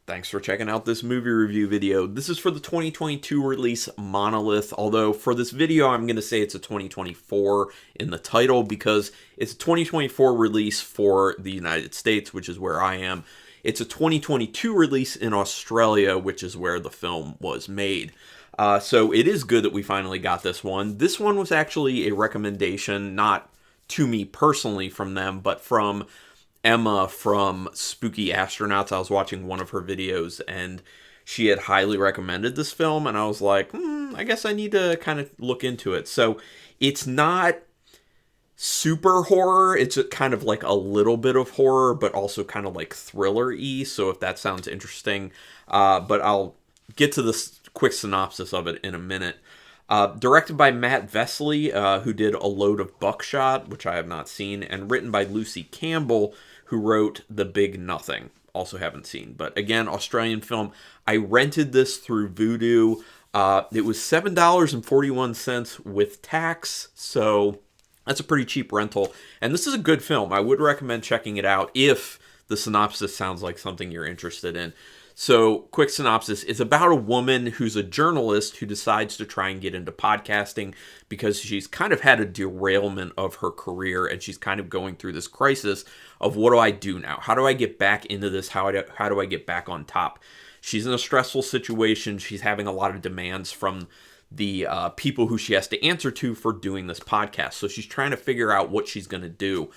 Thanks for checking out this movie review video. This is for the 2022 release Monolith, although for this video I'm going to say it's a 2024 in the title because it's a 2024 release for the United States, which is where I am. It's a 2022 release in Australia, which is where the film was made. So it is good that we finally got this one. This one was actually a recommendation, not to me personally from them, but from Emma from Spooky Astronauts. I was watching one of her videos and she had highly recommended this film, and I was like, I guess I need to kind of look into it. So it's not super horror. It's kind of like a little bit of horror, but also kind of like thriller-y. So if that sounds interesting, but I'll get to this quick synopsis of it in a minute. Directed by Matt Vesely, who did A Load of Buckshot, which I have not seen, and written by Lucy Campbell, who wrote The Big Nothing. Also haven't seen. But again, Australian film. I rented this through Vudu. It was $7.41 with tax, so that's a pretty cheap rental. And this is a good film. I would recommend checking it out if the synopsis sounds like something you're interested in. So, quick synopsis. It's about a woman who's a journalist who decides to try and get into podcasting because she's kind of had a derailment of her career and she's kind of going through this crisis of, what do I do now? How do I get back into this? How do I get back on top? She's in a stressful situation. She's having a lot of demands from the people who she has to answer to for doing this podcast. So she's trying to figure out what she's going to do.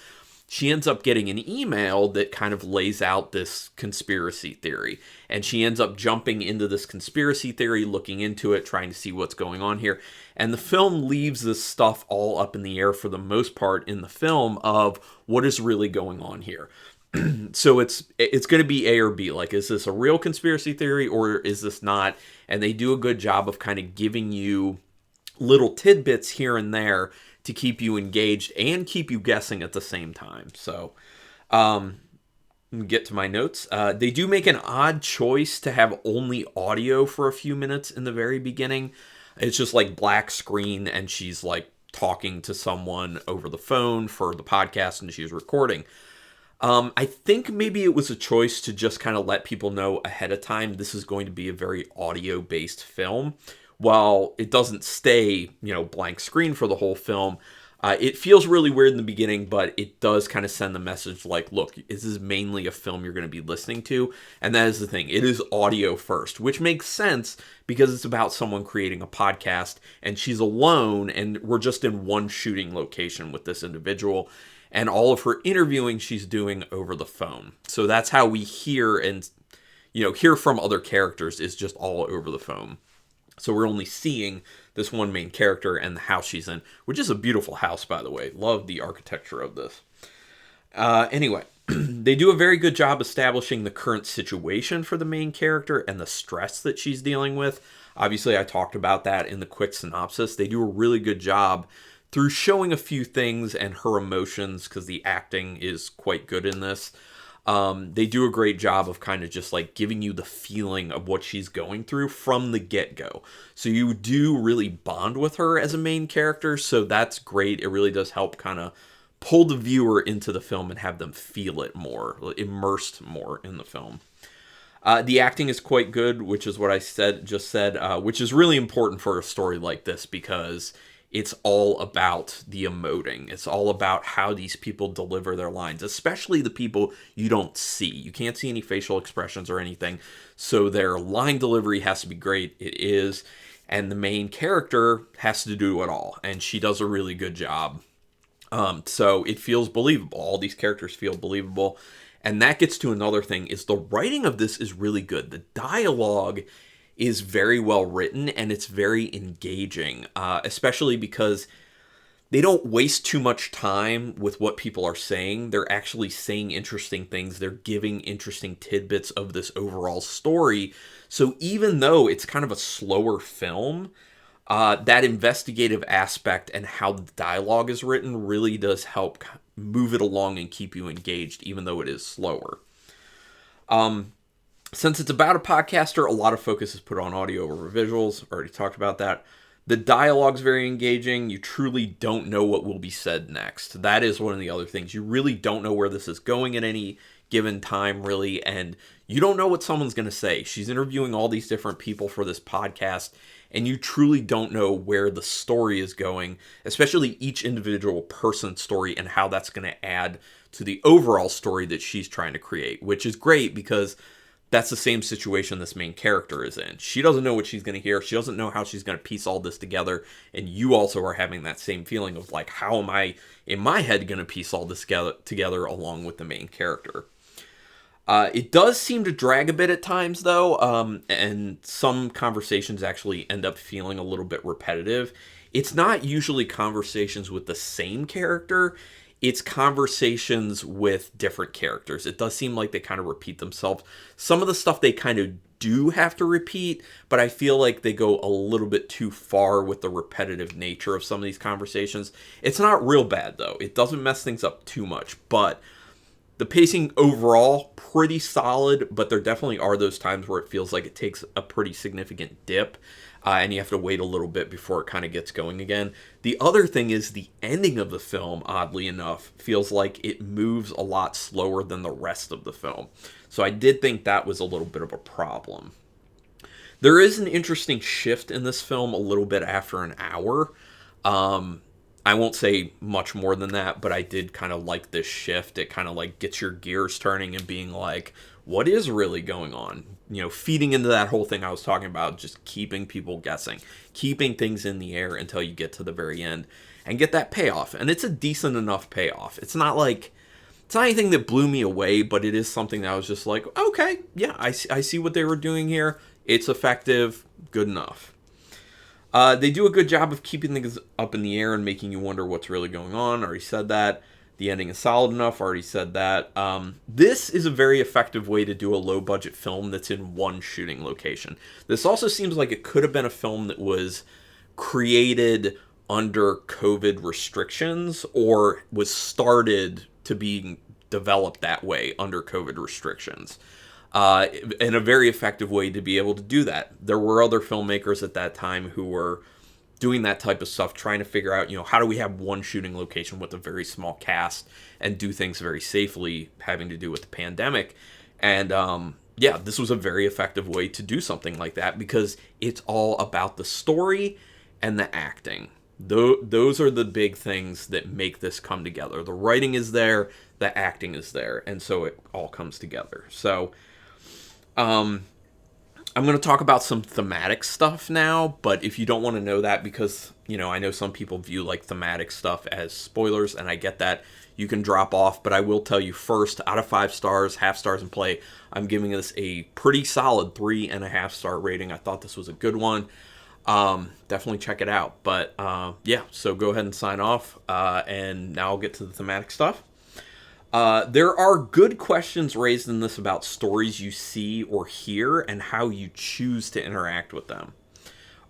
She ends up getting an email that kind of lays out this conspiracy theory. And she ends up jumping into this conspiracy theory, looking into it, trying to see what's going on here. And the film leaves this stuff all up in the air for the most part in the film of what is really going on here. So it's going to be A or B. Like, is this a real conspiracy theory or is this not? And they do a good job of kind of giving you little tidbits here and there to keep you engaged and keep you guessing at the same time. So, get to my notes. They do make an odd choice to have only audio for a few minutes in the very beginning. It's just like black screen and she's like talking to someone over the phone for the podcast and she's recording. I think maybe it was a choice to just kind of let people know ahead of time this is going to be a very audio-based film. While it doesn't stay, blank screen for the whole film, it feels really weird in the beginning, but it does kind of send the message like, look, this is mainly a film you're going to be listening to. And that is the thing. It is audio first, which makes sense because it's about someone creating a podcast and she's alone and we're just in one shooting location with this individual. And all of her interviewing she's doing over the phone. So that's how we hear and, hear from other characters is just all over the phone. So we're only seeing this one main character and the house she's in, which is a beautiful house, by the way. Love the architecture of this. Anyway, they do a very good job establishing the current situation for the main character and the stress that she's dealing with. Obviously, I talked about that in the quick synopsis. They do a really good job through showing a few things and her emotions because the acting is quite good in this. They do a great job of kind of just like giving you the feeling of what she's going through from the get-go. So you do really bond with her as a main character, so that's great. It really does help kind of pull the viewer into the film and have them feel it more, immersed more in the film. The acting is quite good, which is what I just said, which is really important for a story like this because it's all about the emoting. It's all about how these people deliver their lines, especially the people you don't see. You can't see any facial expressions or anything, so their line delivery has to be great. It is, and the main character has to do it all, and she does a really good job. So it feels believable. All these characters feel believable, and that gets to another thing, is the writing of this is really good. The dialogue is very well written and it's very engaging, especially because they don't waste too much time with what people are saying. They're actually saying interesting things. They're giving interesting tidbits of this overall story. So even though it's kind of a slower film, that investigative aspect and how the dialogue is written really does help move it along and keep you engaged, even though it is slower. Since it's about a podcaster, a lot of focus is put on audio over visuals. Already talked about that. The dialogue's very engaging. You truly don't know what will be said next. That is one of the other things. You really don't know where this is going at any given time, really, and you don't know what someone's going to say. She's interviewing all these different people for this podcast, and you truly don't know where the story is going, especially each individual person's story and how that's going to add to the overall story that she's trying to create, which is great because that's the same situation this main character is in. She doesn't know what she's going to hear. She doesn't know how she's going to piece all this together. And you also are having that same feeling of like, how am I, in my head, going to piece all this together along with the main character? It does seem to drag a bit at times, though, and some conversations actually end up feeling a little bit repetitive. It's not usually conversations with the same character. It's conversations with different characters. It does seem like they kind of repeat themselves. Some of the stuff they kind of do have to repeat, but I feel like they go a little bit too far with the repetitive nature of some of these conversations. It's not real bad, though. It doesn't mess things up too much, but the pacing overall, pretty solid, but there definitely are those times where it feels like it takes a pretty significant dip, and you have to wait a little bit before it kind of gets going again. The other thing is the ending of the film, oddly enough, feels like it moves a lot slower than the rest of the film. So I did think that was a little bit of a problem. There is an interesting shift in this film a little bit after an hour. I won't say much more than that, but I did kind of like this shift. It kind of like gets your gears turning and being like, what is really going on? You know, feeding into that whole thing I was talking about, just keeping people guessing, keeping things in the air until you get to the very end and get that payoff. And it's a decent enough payoff. It's not anything that blew me away, but it is something that I was just like, okay, yeah, I see what they were doing here. It's effective, good enough. They do a good job of keeping things up in the air and making you wonder what's really going on. Already said that. The ending is solid enough. Already said that. This is a very effective way to do a low-budget film that's in one shooting location. This also seems like it could have been a film that was created under COVID restrictions or was started to be developed that way under COVID restrictions. In a very effective way to be able to do that. There were other filmmakers at that time who were doing that type of stuff, trying to figure out, how do we have one shooting location with a very small cast and do things very safely, having to do with the pandemic. And this was a very effective way to do something like that because it's all about the story and the acting. Those are the big things that make this come together. The writing is there, the acting is there, and so it all comes together. So I'm going to talk about some thematic stuff now, but if you don't want to know that, because, I know some people view like thematic stuff as spoilers, and I get that, you can drop off, but I will tell you first, out of 5 stars, half stars in play, I'm giving this a pretty solid 3.5 star rating. I thought this was a good one. Definitely check it out. But so go ahead and sign off, and now I'll get to the thematic stuff. There are good questions raised in this about stories you see or hear and how you choose to interact with them.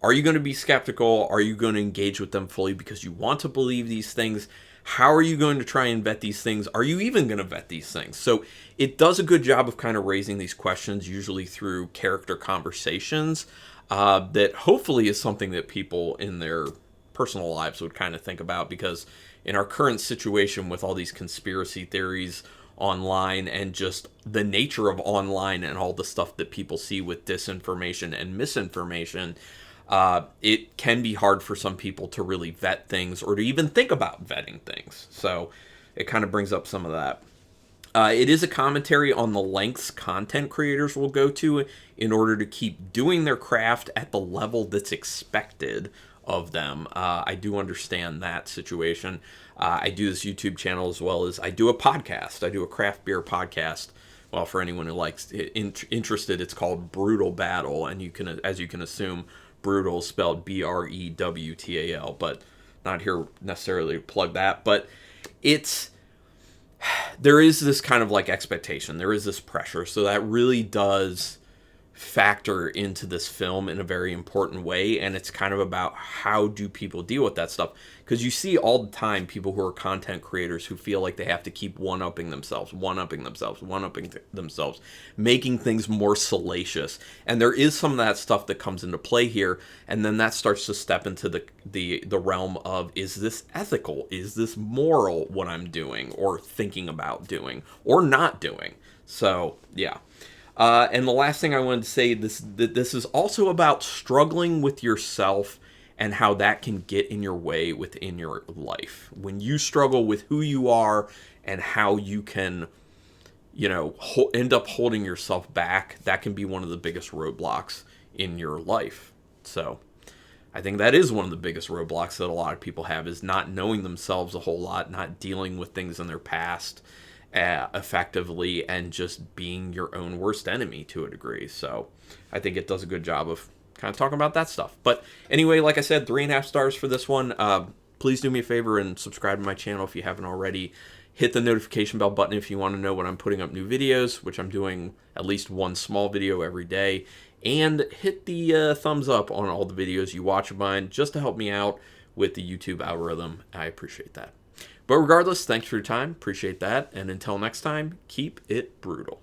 Are you going to be skeptical? Are you going to engage with them fully because you want to believe these things? How are you going to try and vet these things? Are you even going to vet these things? So it does a good job of kind of raising these questions, usually through character conversations, that hopefully is something that people in their personal lives would kind of think about, because in our current situation with all these conspiracy theories online and just the nature of online and all the stuff that people see with disinformation and misinformation, it can be hard for some people to really vet things or to even think about vetting things. So it kind of brings up some of that. It is a commentary on the lengths content creators will go to in order to keep doing their craft at the level that's expected of them. I do understand that situation. I do this YouTube channel as well as I do a podcast. I do a craft beer podcast. Well, for anyone who likes interested, it's called Brutal Battle, and you can, as you can assume, brutal spelled BREWTAL, but not here necessarily to plug that. But there is this kind of like expectation. There is this pressure, so that really does factor into this film in a very important way, and it's kind of about how do people deal with that stuff, because you see all the time people who are content creators who feel like they have to keep one-upping themselves, making things more salacious, and there is some of that stuff that comes into play here, and then that starts to step into the realm of, is this ethical, is this moral, what I'm doing or thinking about doing or not doing. So yeah. And the last thing I wanted to say, this is also about struggling with yourself and how that can get in your way within your life. When you struggle with who you are and how you can, end up holding yourself back, that can be one of the biggest roadblocks in your life. So I think that is one of the biggest roadblocks that a lot of people have, is not knowing themselves a whole lot, not dealing with things in their past effectively, and just being your own worst enemy to a degree. So I think it does a good job of kind of talking about that stuff. But anyway, like I said, 3.5 stars for this one. Please do me a favor and subscribe to my channel if you haven't already. Hit the notification bell button if you want to know when I'm putting up new videos, which I'm doing at least one small video every day. And hit the thumbs up on all the videos you watch of mine, just to help me out with the YouTube algorithm. I appreciate that. But regardless, thanks for your time. Appreciate that. And until next time, keep it brutal.